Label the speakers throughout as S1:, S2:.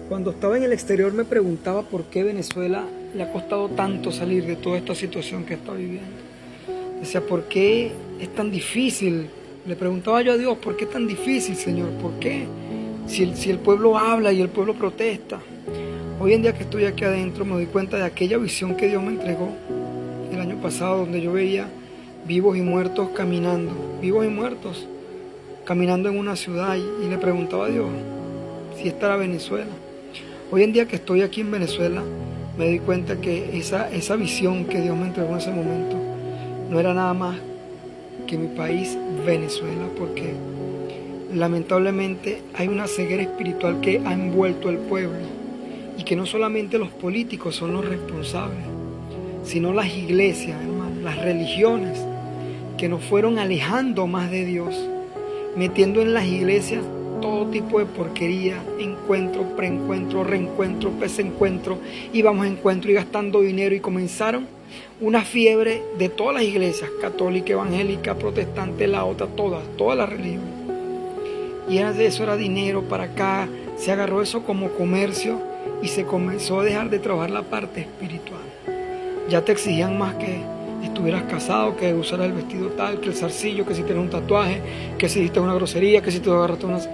S1: Cuando estaba en el exterior me preguntaba por qué Venezuela le ha costado tanto salir de toda esta situación que está viviendo. Decía, ¿por qué es tan difícil? Le preguntaba yo a Dios, ¿por qué es tan difícil, Señor? ¿Por qué? Si el pueblo habla y el pueblo protesta. Hoy en día que estoy aquí adentro me doy cuenta de aquella visión que Dios me entregó el año pasado, donde yo veía vivos y muertos caminando, vivos y muertos caminando en una ciudad, y le preguntaba a Dios si esta era Venezuela. Hoy en día que estoy aquí en Venezuela, me doy cuenta que esa visión que Dios me entregó en ese momento no era nada más que mi país, Venezuela, porque lamentablemente hay una ceguera espiritual que ha envuelto al pueblo, y que no solamente los políticos son los responsables, sino las iglesias, hermano, las religiones, que nos fueron alejando más de Dios, metiendo en las iglesias todo tipo de porquería, encuentro, preencuentro, reencuentro, desencuentro, íbamos a encuentro y gastando dinero, y comenzaron una fiebre de todas las iglesias, católica, evangélica, protestante, la otra, todas las religiones. Y eso era dinero para acá, se agarró eso como comercio y se comenzó a dejar de trabajar la parte espiritual. Ya te exigían más que estuvieras casado, que usaras el vestido tal, que el zarcillo, que si tienes un tatuaje, que si hiciste una grosería, que si te agarraste unas...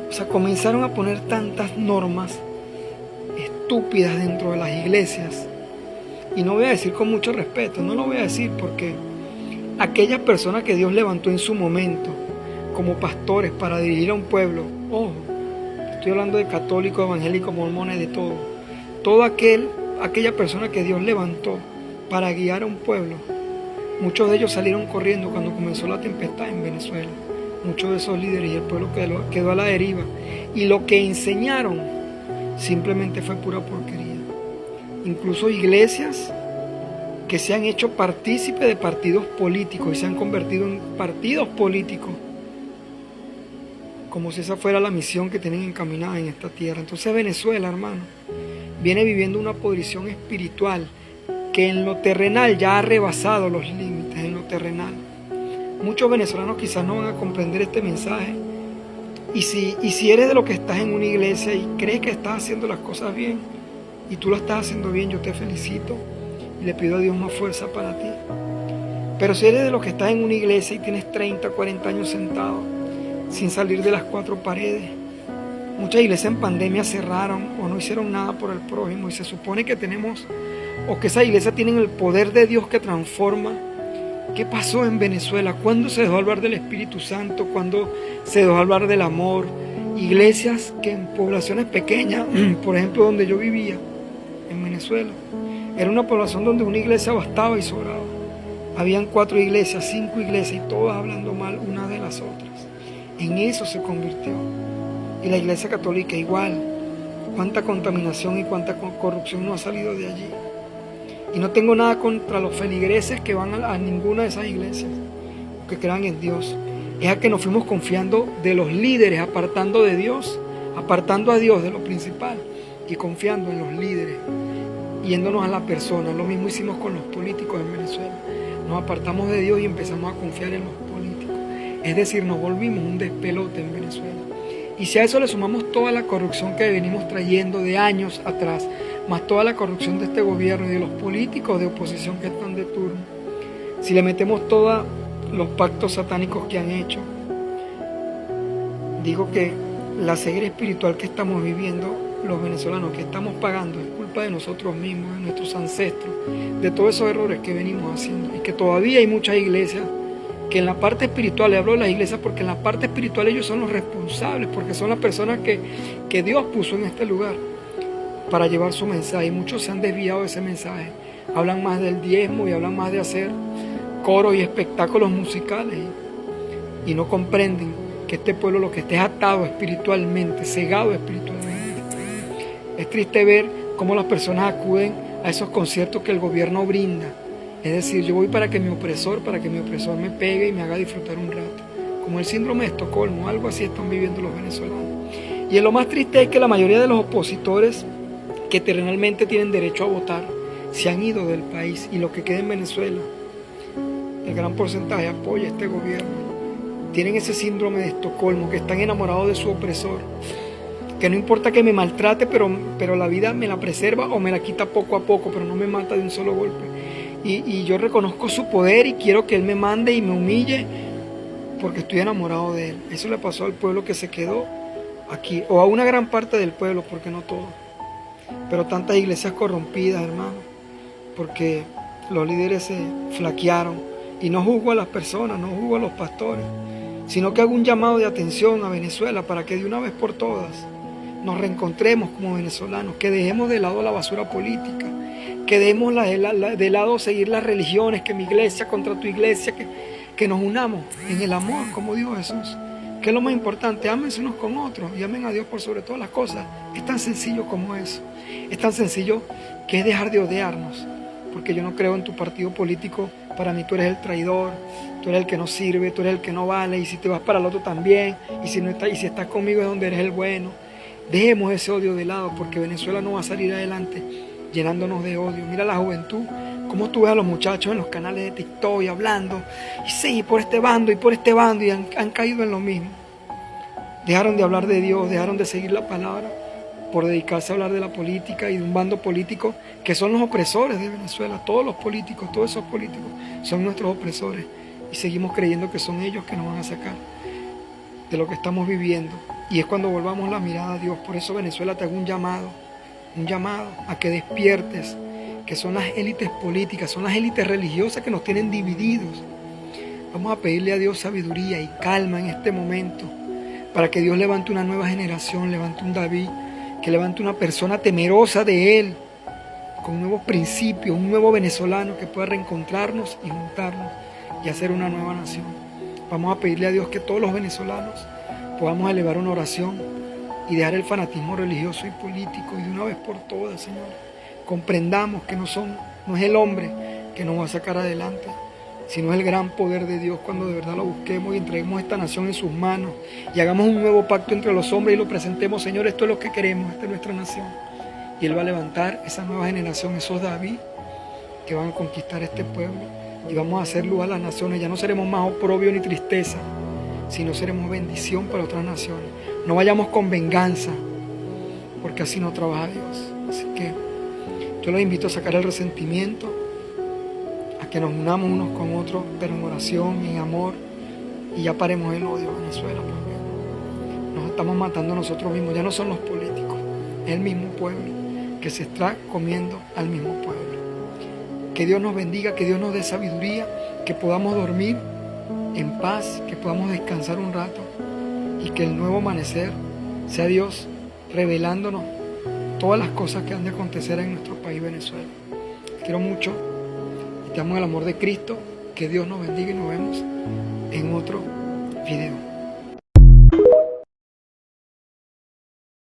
S1: O sea, comenzaron a poner tantas normas estúpidas dentro de las iglesias. Y no voy a decir con mucho respeto, no lo voy a decir porque aquellas personas que Dios levantó en su momento como pastores para dirigir a un pueblo, ojo, estoy hablando de católicos, evangélicos, mormones, de todo. Aquella persona que Dios levantó para guiar a un pueblo, muchos de ellos salieron corriendo cuando comenzó la tempestad en Venezuela. Muchos de esos líderes, y el pueblo quedó a la deriva. Y lo que enseñaron simplemente fue pura porquería. Incluso iglesias que se han hecho partícipes de partidos políticos y se han convertido en partidos políticos, como si esa fuera la misión que tienen encaminada en esta tierra. Entonces Venezuela, hermano, viene viviendo una podrición espiritual que en lo terrenal ya ha rebasado los límites, en lo terrenal. Muchos venezolanos quizás no van a comprender este mensaje. Y si eres de los que estás en una iglesia y crees que estás haciendo las cosas bien, y tú lo estás haciendo bien, yo te felicito y le pido a Dios más fuerza para ti. Pero si eres de los que estás en una iglesia y tienes 30, 40 años sentado sin salir de las cuatro paredes, muchas iglesias en pandemia cerraron o no hicieron nada por el prójimo, y se supone que tenemos, o que esas iglesias tienen el poder de Dios que transforma. ¿Qué pasó en Venezuela? ¿Cuándo se dejó hablar del Espíritu Santo? ¿Cuándo se dejó hablar del amor? Iglesias que en poblaciones pequeñas, por ejemplo donde yo vivía, en Venezuela, era una población donde una iglesia bastaba y sobraba. Habían 4 iglesias, 5 iglesias, y todas hablando mal una de las otras. En eso se convirtió. Y la iglesia católica igual. Cuánta contaminación y cuánta corrupción no ha salido de allí. Y no tengo nada contra los feligreses que van a ninguna de esas iglesias, que crean en Dios. Es a que nos fuimos confiando de los líderes, apartando a Dios de lo principal y confiando en los líderes, yéndonos a la persona. Lo mismo hicimos con los políticos en Venezuela. Nos apartamos de Dios y empezamos a confiar en los políticos. Es decir, nos volvimos un despelote en Venezuela. Y si a eso le sumamos toda la corrupción que venimos trayendo de años atrás, más toda la corrupción de este gobierno y de los políticos de oposición que están de turno, si le metemos todos los pactos satánicos que han hecho, digo que la ceguera espiritual que estamos viviendo los venezolanos, que estamos pagando, es culpa de nosotros mismos, de nuestros ancestros, de todos esos errores que venimos haciendo, y que todavía hay muchas iglesias que en la parte espiritual, le hablo de las iglesias porque en la parte espiritual ellos son los responsables, porque son las personas que Dios puso en este lugar para llevar su mensaje, y muchos se han desviado de ese mensaje. Hablan más del diezmo y hablan más de hacer coros y espectáculos musicales, y no comprenden que este pueblo lo que esté atado espiritualmente, cegado espiritualmente. Es triste ver cómo las personas acuden a esos conciertos que el gobierno brinda. Es decir, yo voy para que mi opresor me pegue y me haga disfrutar un rato. Como el síndrome de Estocolmo, algo así están viviendo los venezolanos. Y lo más triste es que la mayoría de los opositores que terrenalmente tienen derecho a votar se han ido del país, y lo que queda en Venezuela, el gran porcentaje apoya a este gobierno. Tienen ese síndrome de Estocolmo, que están enamorados de su opresor. que no importa que me maltrate, pero la vida me la preserva o me la quita poco a poco, pero no me mata de un solo golpe. Y yo reconozco su poder y quiero que Él me mande y me humille porque estoy enamorado de Él. Eso le pasó al pueblo que se quedó aquí, o a una gran parte del pueblo, porque no todo. Pero tantas iglesias corrompidas, hermano, porque los líderes se flaquearon. Y no juzgo a las personas, no juzgo a los pastores, sino que hago un llamado de atención a Venezuela para que de una vez por todas nos reencontremos como venezolanos, que dejemos de lado la basura política, que dejemos de lado seguir las religiones, que mi iglesia contra tu iglesia, que nos unamos en el amor, como dijo Jesús, que es lo más importante. Ámense unos con otros y amen a Dios por sobre todas las cosas. Es tan sencillo como eso, es tan sencillo que es dejar de odiarnos, porque yo no creo en tu partido político. Para mí tú eres el traidor, tú eres el que no sirve, tú eres el que no vale, y si te vas para el otro también, y si estás conmigo es donde eres el bueno. Dejemos ese odio de lado, porque Venezuela no va a salir adelante llenándonos de odio. Mira la juventud, cómo tú ves a los muchachos en los canales de TikTok y hablando, y sí, por este bando, y han caído en lo mismo. Dejaron de hablar de Dios, dejaron de seguir la palabra, por dedicarse a hablar de la política y de un bando político que son los opresores de Venezuela. Todos los políticos, todos esos políticos son nuestros opresores, y seguimos creyendo que son ellos que nos van a sacar de lo que estamos viviendo. Y es cuando volvamos la mirada a Dios. Por eso, Venezuela, te hago un llamado a que despiertes, que son las élites políticas, son las élites religiosas que nos tienen divididos. Vamos a pedirle a Dios sabiduría y calma en este momento, para que Dios levante una nueva generación, levante un David, que levante una persona temerosa de Él, con nuevos principios, un nuevo venezolano que pueda reencontrarnos y juntarnos y hacer una nueva nación. Vamos a pedirle a Dios que todos los venezolanos podamos elevar una oración y dejar el fanatismo religioso y político, y de una vez por todas, Señor, comprendamos que no es el hombre que nos va a sacar adelante, sino es el gran poder de Dios, cuando de verdad lo busquemos y entreguemos esta nación en sus manos y hagamos un nuevo pacto entre los hombres y lo presentemos. Señor, esto es lo que queremos, esta es nuestra nación. Y Él va a levantar esa nueva generación, esos David que van a conquistar este pueblo, y vamos a hacer luz a las naciones. Ya no seremos más oprobio ni tristeza, sino seremos bendición para otras naciones. No vayamos con venganza, porque así no trabaja Dios. Así que yo los invito a sacar el resentimiento, a que nos unamos unos con otros, pero en oración y en amor, y ya paremos el odio a Venezuela, porque nos estamos matando nosotros mismos. Ya no son los políticos, es el mismo pueblo que se está comiendo al mismo pueblo. Que Dios nos bendiga, que Dios nos dé sabiduría, que podamos dormir en paz, que podamos descansar un rato, y que el nuevo amanecer sea Dios revelándonos todas las cosas que han de acontecer en nuestro país, Venezuela. Te quiero mucho y te amo en el amor de Cristo. Que Dios nos bendiga y nos vemos en otro video.